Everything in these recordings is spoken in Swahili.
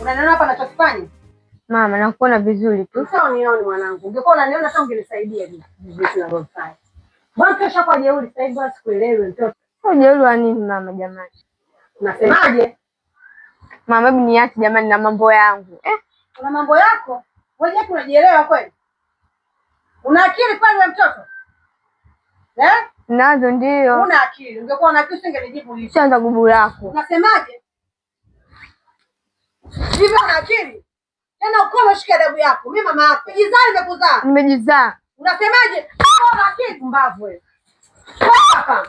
Unaniona hapa ninachokifanya? Mama, nakuona vizuri tu. Sasa unione mwanangu. Ungekuwa unaniona hata ungenisaidia hivi vitu ninavyofanya. Mbona kesho kwa jeuri sasa hivi basi kuelewe mtoto. Jeuri wa nini mama jamani? Unasemaje? Mama, hebu niache jamani na mambo yangu. Una mambo yako? Wewe je, unajielewa kweli? Una akili kweli wewe mtoto? Nazo ndio. Una akili. Ungekuwa una akili usingenijibu hivi. Chanza gubu lako. Unasemaje? Hivi una akili? Tena uko umeshika adabu yako. Mimi mama yako. Nimejizaa nimekuzaa. Nimejizaa. Unasemaje? Una akili mbavu wewe. Hapa.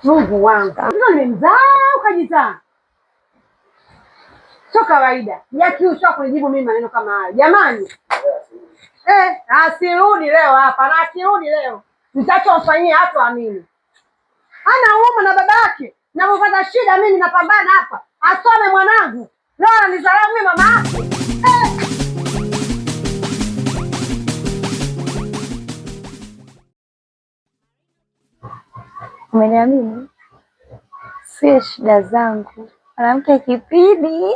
Mungu wangu. Sasa nimemzaa ukajizaa. Sio kawaida. Yaki usha kunijibu mimi maneno kama hayo. Jamani. Asirudi leo hapa. Na asirudi leo. Nitachomfanyia hata amini. Ana huruma na baba yake. Ninapopata shida mimi ninapambana hapa. Asome mwanangu. Leo ananidharau mimi mama yake. Umeniamini? Si shida zangu. Mwanamke kipindi.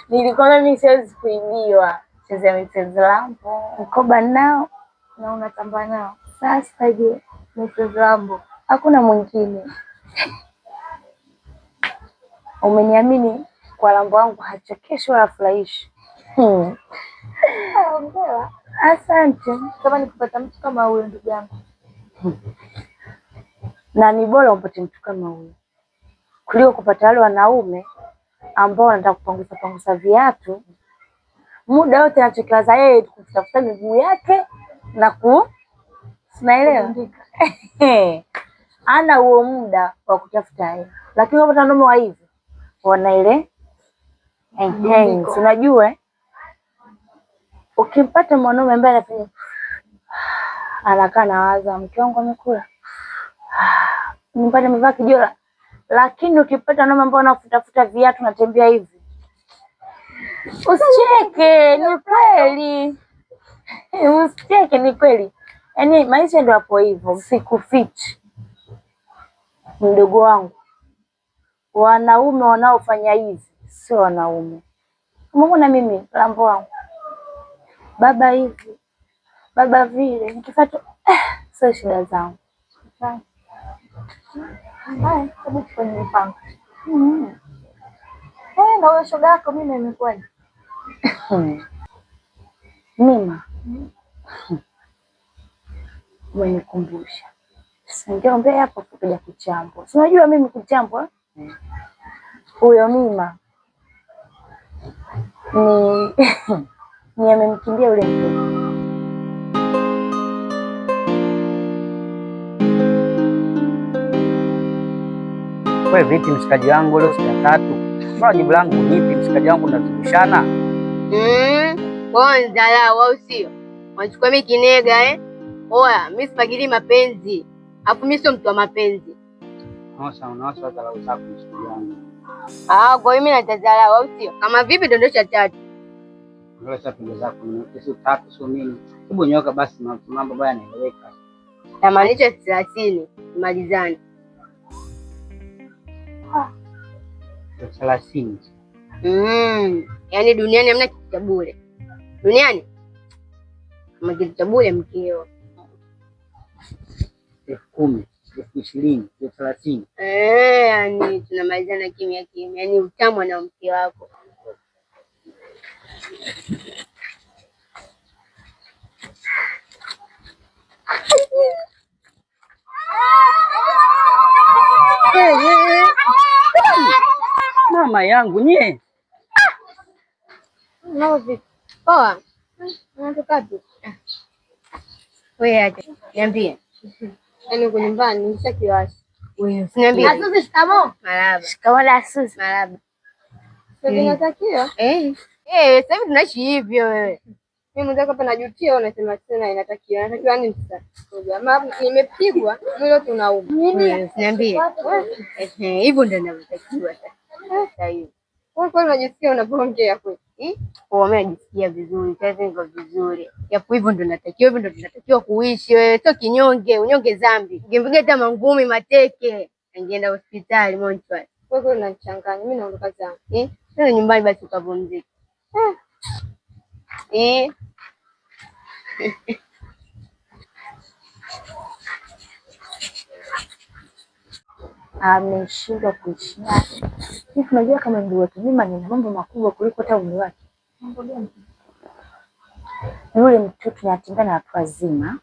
Nilikuwa mimi siwezi kuibiwa. Chezea michezo lambo. Mkoba nao na unatamba nao. Sasa je, michezo lambo. Hakuna mwingine. Umeniamini? Kwa lambo wangu hachekeshi wala furahishi. Asante. Kama nikipata mtu kama huyo ndugu yangu. Na ni bora upate mtu kama huyo kuliko kupata wale wanaume ambao wanataka kupangusa viatu muda wote, anachokiwaza yeye kutafuta miguu yake na sinaelewa. Ana huo muda wa kutafuta yeye, lakini wapata wanaume wa hivi wana ile unajua, ukimpata mwanaume ambaye anafanya anakaa na waza mke wangu amekula nyumbani amevaa kijola, lakini ukipata noma ambao unafutafuta viatu natembea hivi, usicheke, ni kweli. Usicheke, ni kweli. Yaani maisha ndio hapo hivyo, sikufichi. Mdogo wangu, wanaume wanaofanya hivi sio wanaume. Umeona mimi lambo wangu, baba hivi, baba vile, nikifuata sio shida zangu. Hai, hebu tufanye mpango. Na wewe shoga yako mimi imekwaje? Mima. Umenikumbusha. Singeombea hapo kuja kuchambwa. Si unajua mimi kuchambwa? Huyo Mima. Ni amemkimbia yule mtoto. Wewe vipi mshikaji wangu, leo siku ya 3. Mbona jibu langu vipi mshikaji wangu, tunazungushana? Wewe nzalao au sio? Unachukua mimi kinega Oya, mimi sipagili mapenzi. Alafu mimi sio mtu wa mapenzi. Unaosa dharau zako mshikaji wangu. Kwa hiyo mimi natadharau au sio? Kama vipi dondosha 3. Ndio sasa pende zako, sio 3 sio mimi. Hebu nyoka basi, mambo baya yanaeleweka. Tamaanisha 30, malizane. 30. Yaani duniani hamna kitu cha bure. Duniani kama kitu cha bure mkeo. 10,000, 20,000, 30. Yaani tunamalizana kimya kimya. Yaani utamu na mke wako. Mama yangu nye. Poa. Unatoka wapi? Wewe aje. Niambie. Yaani uko nyumbani nishakiwasha. Wewe usiniambie. Asusi shikamoo. Marahaba. Shikamoo Asusi. Marahaba. Sasa inatakiwa? Sasa hivi tunaishi hivyo wewe. Mimi mzako hapa najutia, unasema tena inatakiwa. Inatakiwa nini sasa? Jamaa nimepigwa, mwili tunauma. Usiniambie. Hivyo ndio ninavyotakiwa sasa hivi. Wewe kwani unajisikia unapoongea kweli? Mimi najisikia vizuri, sasa niko vizuri. Yapo hivyo ndio natakiwa, hivyo ndio tunatakiwa kuishi wewe. Sio kinyonge, unyonge dhambi. Ungempiga hata mangumi mateke, angeenda hospitali Montreal. Wewe unachanganya. Mimi naondoka zangu. Nenda nyumbani basi ukapumzike. Ameshindwa kuishi naye. Hivi unajua kama ndio watu mimi nina mambo makubwa kuliko hata umri wake. Mambo gani? Yule mtoto anatembea na watu wazima.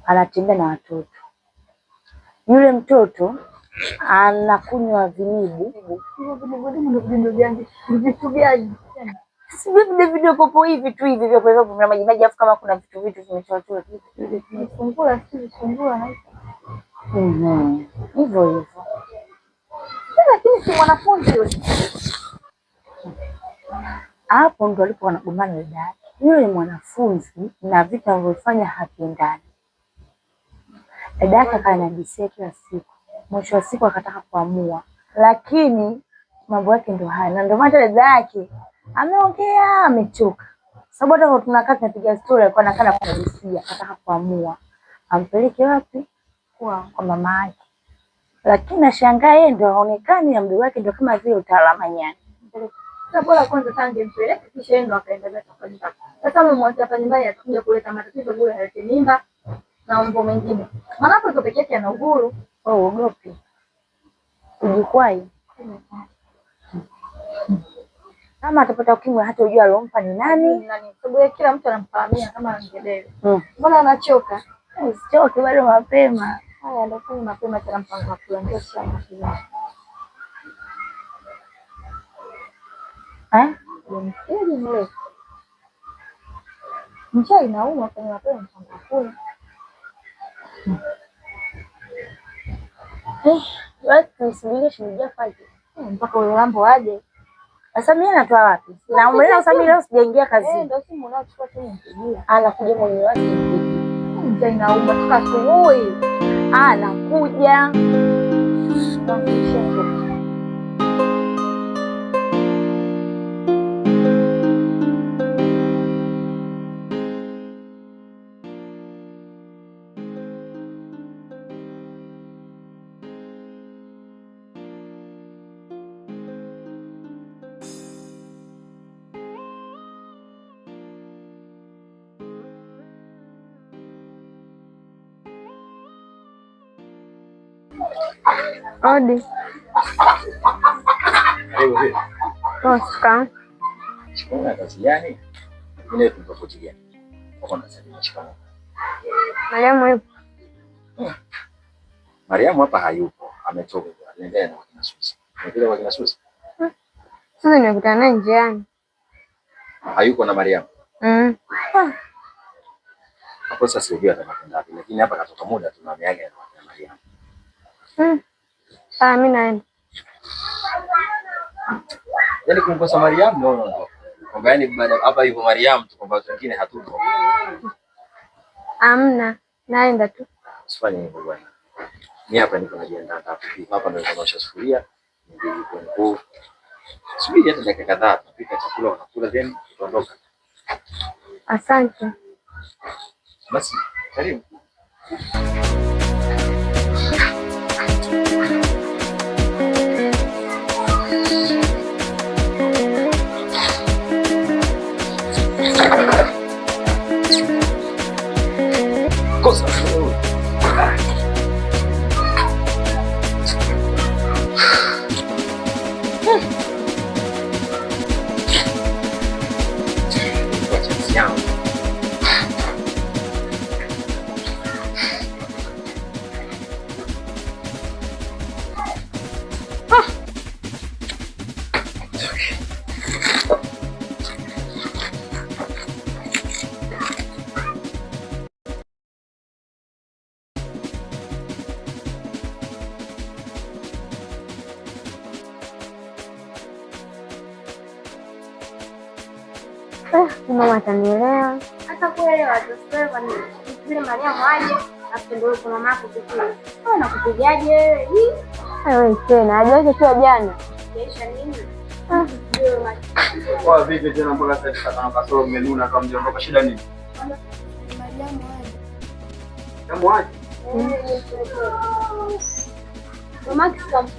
Anatembea na watoto. Yule mtoto anakunywa vinibu. Vitu gani? Si video popo hivi tu hivi vya kwa kuna maji maji afu kama kuna vitu vimetoa fungula si fungula na hivyo hivyo. Lakini si mwanafunzi yule. Hapo ndo alipo wanagombana na dada. Yule mwanafunzi na vitu anavyofanya hapendani. Dada yake akanajisia kila siku. Mwisho wa siku akataka kuamua. Lakini mambo yake ndo haya. Na ndio maana dada yake ameongea amechoka. Sababu hata tunakaa tunapiga story alikuwa anakaa kujisia, akataka kuamua ampeleke wapi kwa mama yake. Lakini nashangaa yeye ndio haonekani na mdogo wake ndio kama vile utaalamu nyani. Sasa bora kwanza tange mpeleke kisha ndo akaendelea kufanya. Sasa mmemwacha hapa nyumbani atakuja kuleta matatizo bure halete mimba na mambo mengine. Maana hapo pekee yake ana uhuru. Uogopi. Ujikwai. Kama atapata ukimwi hata ujua alompa ni nani? Sababu kila mtu anamfahamia kama ngedere. Mbona anachoka? Usichoke bado mapema. Haya ndio kwa mapema tena mpango wa kuendesha mashine. Msije mle. Njaa inauma kwa mapema mpango wa kula. Wewe tunasubiria shilingi faje. Mpaka ule lambo aje. Sasa mimi natoa wapi? Na umeona sasa mimi leo sijaingia kazini. Ndio simu unachukua tu nipigie. Anakuja mwenye wake. Njaa inauma toka asubuhi. Anakuja. Odi. Toska. Shikana kazi gani? Ile tofauti gani? Kwa nasema shikana. Mariamu yupo. Mariamu hapa hayupo. Ametoka. Anaendelea na kina Susi. Anaendelea kwa kina Susi. Sasa nimekutana naye njiani. Hayuko na Mariamu. Hapo sasa sijui atakwenda wapi, lakini hapa katoka muda tunameaga na Mariamu. Mimi naenda. Yaani kumkosa Mariamu no. Kwamba yani baada hapa hivyo Mariamu tu kwamba watu wengine hatupo. Amna, naenda tu. Usifanye hivyo bwana. Mimi hapa niko najiandaa hapa ndio naosha sufuria. Ndio subiri hata dakika kadhaa tupika chakula unakula then tuondoka. Asante. Basi, karibu. Kosa. Mama atanielewa. Hata kuelewa tu kwa nini? Vile Mariamu aje, afu ndio kuna mama kupigia. Wewe unakupigaje wewe? Wewe tena, aje tu jana. Kesha nini? Kwa vipi tena mpaka sasa kama kasoro umenuna kama mjondoka shida nini? Mariamu aje. Mariamu aje?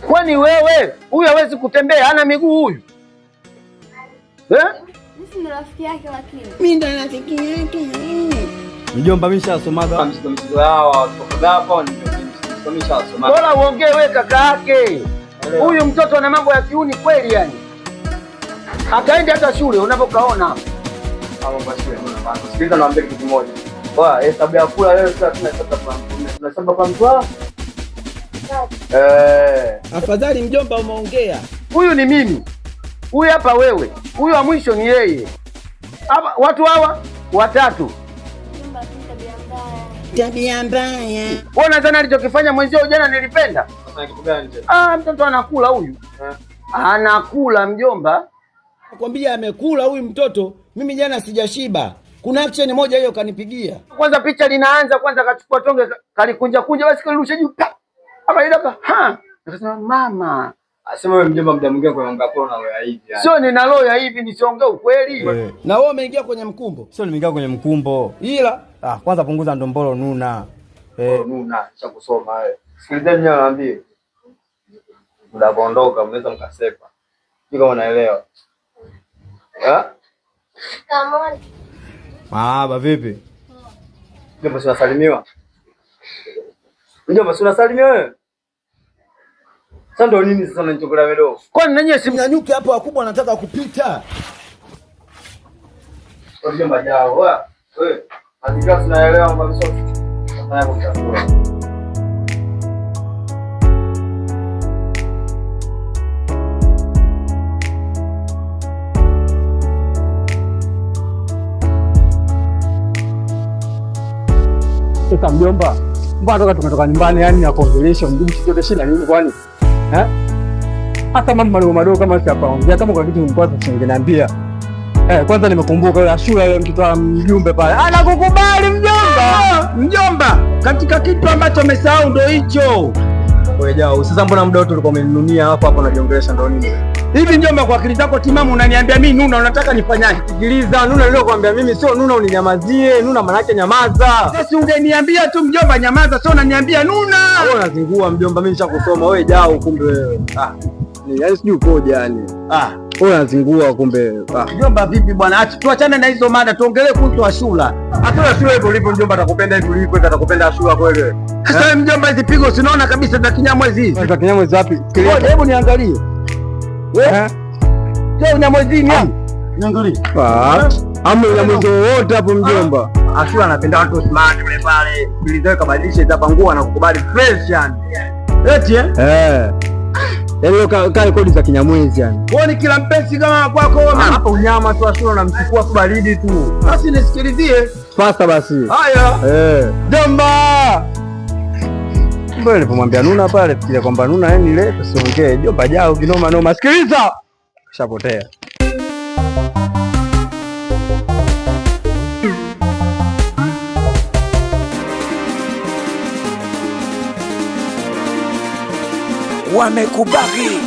Kwani wewe huyu hawezi kutembea, hana miguu huyu? Mimi ndo rafiki yake lakini. Mimi ndo rafiki yake. Mjomba mimi nishasomaga msigo hawa kutoka hapa nimeshasomaga. Bora uongee wewe kaka yake. Huyu mtoto ana mambo ya kiuni kweli yani. Akaenda hata shule unapokaona. Hapo basi wewe sikiliza naambia kitu kimoja. Bwana hesabu ya kula leo sasa tunasema kwa mtu. Afadhali mjomba umeongea. Huyu ni mimi. Huyu hapa wewe. Huyu wa mwisho ni yeye. Hapa watu hawa watatu. Tabia mbaya. Wewe unadhani alichokifanya mwenzio jana nilipenda? Sasa kitu gani tena? Mtoto anakula huyu. Anakula mjomba. Nakwambia amekula huyu mtoto. Mimi jana sijashiba. Kuna action moja hiyo kanipigia. Kwanza picha linaanza, kwanza akachukua tonge kalikunja basi kalirusha juu. Hapa ilaka akasema mama. Asema wewe mjomba muda mwingine kwa mambo yako na wewe hivi yani. Sio nina roho ya hivi nisiongee ukweli. Na wewe umeingia kwenye mkumbo. Sio nimeingia kwenye mkumbo. Ila kwanza punguza ndombolo nuna. Nuna cha kusoma wewe. Sikilizeni nyinyi naambie. Mnapoondoka mnaweza mkasepa. Sio kama unaelewa. Kama Mahaba vipi? Mjomba si unasalimiwa? Mjomba si unasalimiwa wewe? Sasa ndo nini sasa unanichokolea wewe? Kwani nanyi simnyanyuke hapo wakubwa anataka kupita. Kwa mjomba jao wewe. Hakika tunaelewa mambo yote. Haya mtakula. Sasa mjomba, mbona toka tumetoka nyumbani yani na conversation ndugu chote shida nini kwani? Hata mambo madogo kama sipaongea kama kwa kitu mkwaza usingeniambia. Kwanza nimekumbuka yule Ashura yule mtoto wa mjumbe pale. Anakukubali mjomba. Mjomba, katika kitu ambacho umesahau ndio hicho. Wewe jao, sasa mbona muda wote ulikuwa umeninunia hapo unajiongelesha ndio nini? Hivi mjomba, kwa akili zako timamu unaniambia mimi Nuna unataka nifanyaje? Sikiliza, Nuna niliyokuambia mimi sio Nuna uninyamazie. Nuna maana yake nyamaza. Sasa ungeniambia tu mjomba nyamaza, sio unaniambia Nuna. Wewe unazingua mjomba, mimi nishakusoma wewe jao kumbe wewe. Ni yaani sijui ukoje yani. Wewe unazingua kumbe. Mjomba vipi bwana? Tuachane na hizo mada, tuongelee kuhusu Ashura. Hata Ashura hivyo ulivyo mjomba atakupenda hivi ulivyo atakupenda Ashura kweli. Sasa mjomba hizi pigo sinaona kabisa za Kinyamwezi hizi. Za Kinyamwezi wapi? Hebu niangalie. Wewe? Sio Nyamwezi ni? Niangalie. Hamu ya mwanzo wote hapo mjomba. Ashura anapenda watu smart yule pale. Bilizao kabadilisha zapa nguo na kukubali fresh yani. Eti Yaani kale kodi za Kinyamwezi yani. Wewe ni kila mpenzi kama kwako wewe. Hapa unyama tu Ashura unamchukua tu baridi tu. Basi nisikilizie. Pasta basi. Haya. Jomba. Mbona nilipomwambia Nuna pale fikira kwamba Nuna yani ile tusiongee. Jomba jao kinoma noma. Sikiliza. Shapotea. Wamekubali.